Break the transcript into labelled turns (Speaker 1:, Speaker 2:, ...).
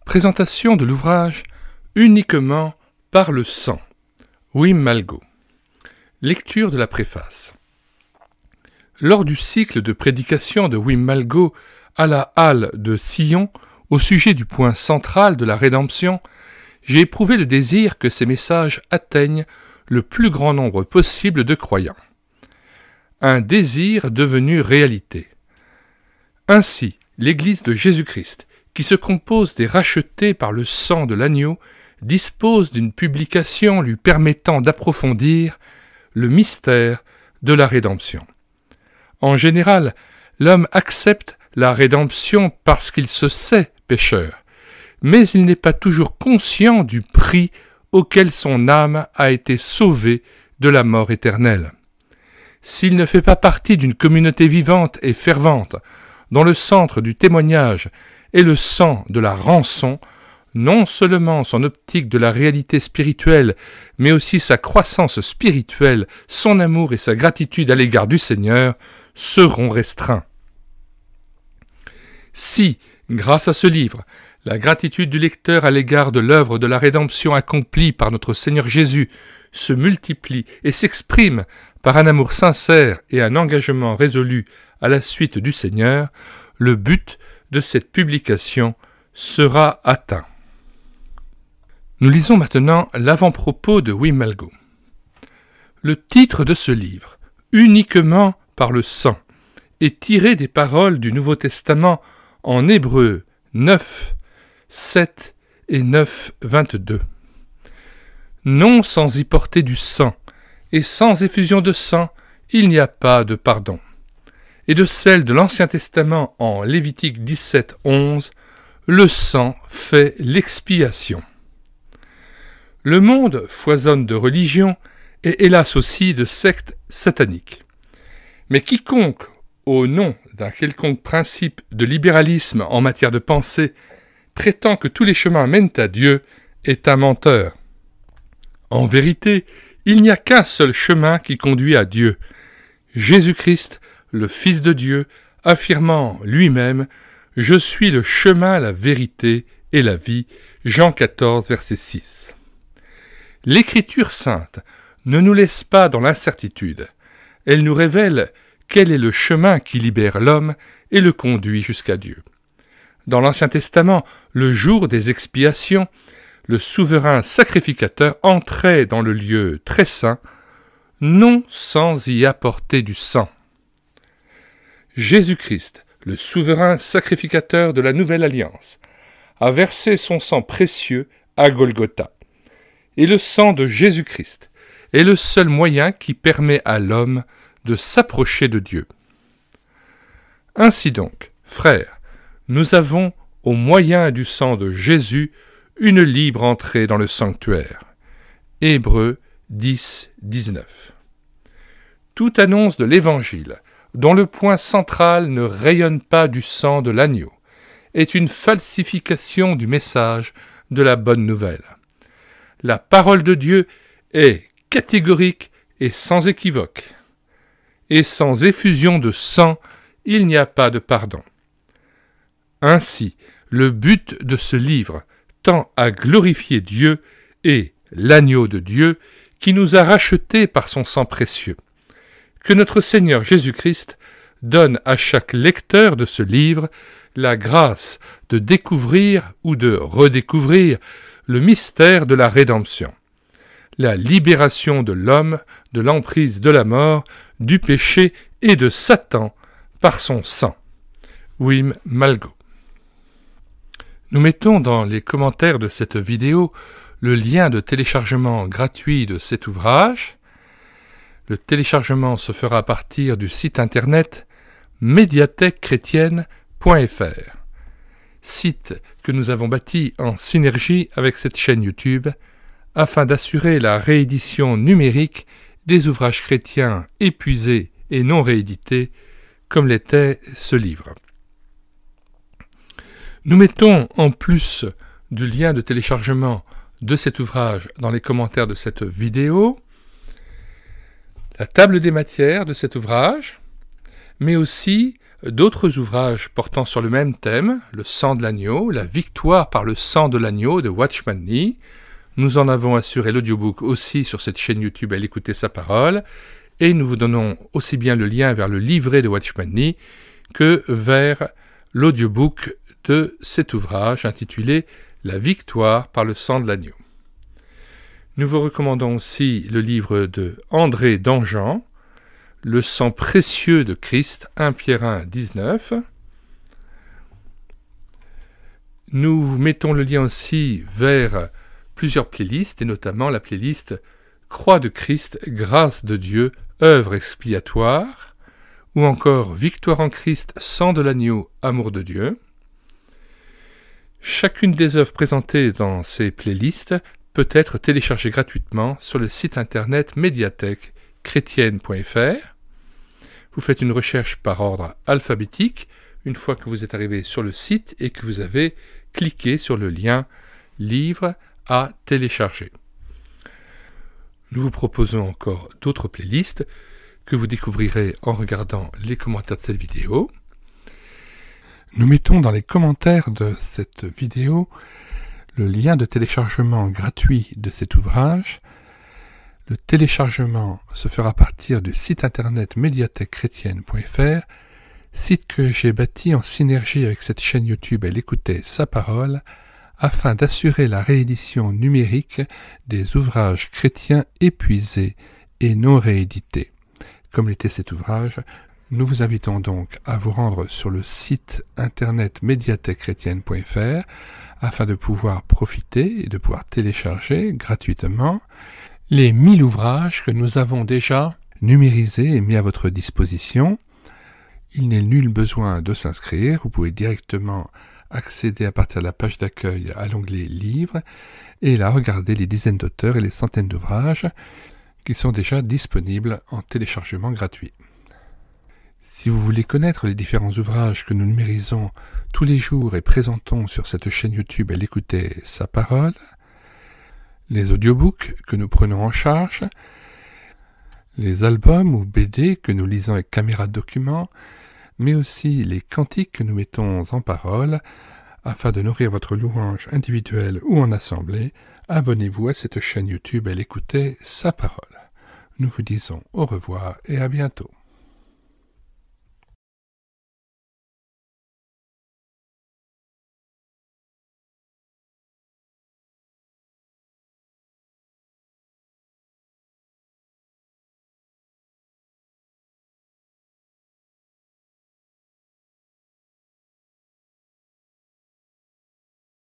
Speaker 1: Présentation de l'ouvrage Uniquement par le sang. Wim Malgo. Lecture de la préface. Lors du cycle de prédication de Wim Malgo à la halle de Sion, au sujet du point central de la rédemption, j'ai éprouvé le désir que ces messages atteignent le plus grand nombre possible de croyants. Un désir devenu réalité. Ainsi, l'Église de Jésus-Christ, qui se compose des rachetés par le sang de l'agneau, dispose d'une publication lui permettant d'approfondir le mystère de la rédemption. En général, l'homme accepte la rédemption parce qu'il se sait pécheur, mais il n'est pas toujours conscient du prix auquel son âme a été sauvée de la mort éternelle. S'il ne fait pas partie d'une communauté vivante et fervente, dont le centre du témoignage est le sang de la rançon, non seulement son optique de la réalité spirituelle, mais aussi sa croissance spirituelle, son amour et sa gratitude à l'égard du Seigneur seront restreints. Si, grâce à ce livre, la gratitude du lecteur à l'égard de l'œuvre de la rédemption accomplie par notre Seigneur Jésus se multiplie et s'exprime par un amour sincère et un engagement résolu à la suite du Seigneur, le but de cette publication sera atteint. Nous lisons maintenant l'avant-propos de Wim Malgo. Le titre de ce livre, Uniquement par le sang, est tiré des paroles du Nouveau Testament en Hébreux 9, 7 et 9, 22. Non sans y porter du sang, et sans effusion de sang, il n'y a pas de pardon. Et de celle de l'Ancien Testament en Lévitique 17, 11, le sang fait l'expiation. Le monde foisonne de religions et hélas aussi de sectes sataniques. Mais quiconque, au nom d'un quelconque principe de libéralisme en matière de pensée, prétend que tous les chemins mènent à Dieu, est un menteur. En vérité, il n'y a qu'un seul chemin qui conduit à Dieu, Jésus-Christ, le Fils de Dieu, affirmant lui-même « Je suis le chemin, la vérité et la vie » Jean 14, verset 6. L'Écriture sainte ne nous laisse pas dans l'incertitude. Elle nous révèle quel est le chemin qui libère l'homme et le conduit jusqu'à Dieu. Dans l'Ancien Testament, le jour des expiations, le souverain sacrificateur entrait dans le lieu très saint, non sans y apporter du sang. Jésus-Christ, le souverain sacrificateur de la Nouvelle Alliance, a versé son sang précieux à Golgotha. Et le sang de Jésus-Christ est le seul moyen qui permet à l'homme de s'approcher de Dieu. Ainsi donc, frères, nous avons, au moyen du sang de Jésus, une libre entrée dans le sanctuaire. Hébreux 10, 19. Toute annonce de l'Évangile, dont le point central ne rayonne pas du sang de l'agneau, est une falsification du message de la bonne nouvelle. La parole de Dieu est catégorique et sans équivoque. Et sans effusion de sang, il n'y a pas de pardon. Ainsi, le but de ce livre tend à glorifier Dieu et l'agneau de Dieu qui nous a rachetés par son sang précieux. Que notre Seigneur Jésus-Christ donne à chaque lecteur de ce livre la grâce de découvrir ou de redécouvrir le mystère de la rédemption, la libération de l'homme de l'emprise de la mort, du péché et de Satan par son sang. Wim Malgo. Nous mettons dans les commentaires de cette vidéo le lien de téléchargement gratuit de cet ouvrage. Le téléchargement se fera à partir du site internet médiathèquechrétienne.fr, site que nous avons bâti en synergie avec cette chaîne YouTube afin d'assurer la réédition numérique des ouvrages chrétiens épuisés et non réédités, comme l'était ce livre. Nous mettons, en plus du lien de téléchargement de cet ouvrage dans les commentaires de cette vidéo, la table des matières de cet ouvrage, mais aussi d'autres ouvrages portant sur le même thème, le sang de l'agneau, la victoire par le sang de l'agneau de Watchman Nee. Nous en avons assuré l'audiobook aussi sur cette chaîne YouTube à l'écouter sa parole, et nous vous donnons aussi bien le lien vers le livret de Watchman Nee que vers l'audiobook de cet ouvrage intitulé « La victoire par le sang de l'agneau ». Nous vous recommandons aussi le livre de André Danjean, « Le sang précieux de Christ », 1 Pierre 1, 19. Nous vous mettons le lien aussi vers plusieurs playlists, et notamment la playlist « Croix de Christ, grâce de Dieu, œuvre expiatoire », ou encore « Victoire en Christ, sang de l'agneau, amour de Dieu ». Chacune des œuvres présentées dans ces playlists peut être téléchargée gratuitement sur le site internet médiathèque-chrétienne.fr. Vous faites une recherche par ordre alphabétique une fois que vous êtes arrivé sur le site et que vous avez cliqué sur le lien « Livre à télécharger ». Nous vous proposons encore d'autres playlists que vous découvrirez en regardant les commentaires de cette vidéo. Nous mettons dans les commentaires de cette vidéo le lien de téléchargement gratuit de cet ouvrage. Le téléchargement se fera à partir du site internet médiathèque-chrétienne.fr, site que j'ai bâti en synergie avec cette chaîne YouTube Elle écoutait sa parole, afin d'assurer la réédition numérique des ouvrages chrétiens épuisés et non réédités. Comme l'était cet ouvrage, nous vous invitons donc à vous rendre sur le site internet médiathèque-chrétienne.fr afin de pouvoir profiter et de pouvoir télécharger gratuitement les 1000 ouvrages que nous avons déjà numérisés et mis à votre disposition. Il n'est nul besoin de s'inscrire, vous pouvez directement accéder à partir de la page d'accueil à l'onglet Livres et là regarder les dizaines d'auteurs et les centaines d'ouvrages qui sont déjà disponibles en téléchargement gratuit. Si vous voulez connaître les différents ouvrages que nous numérisons tous les jours et présentons sur cette chaîne YouTube Elle écoutait sa parole, les audiobooks que nous prenons en charge, les albums ou BD que nous lisons avec caméra de document, mais aussi les cantiques que nous mettons en parole, afin de nourrir votre louange individuelle ou en assemblée, abonnez-vous à cette chaîne YouTube Elle écoutait sa parole. Nous vous disons au revoir et à bientôt.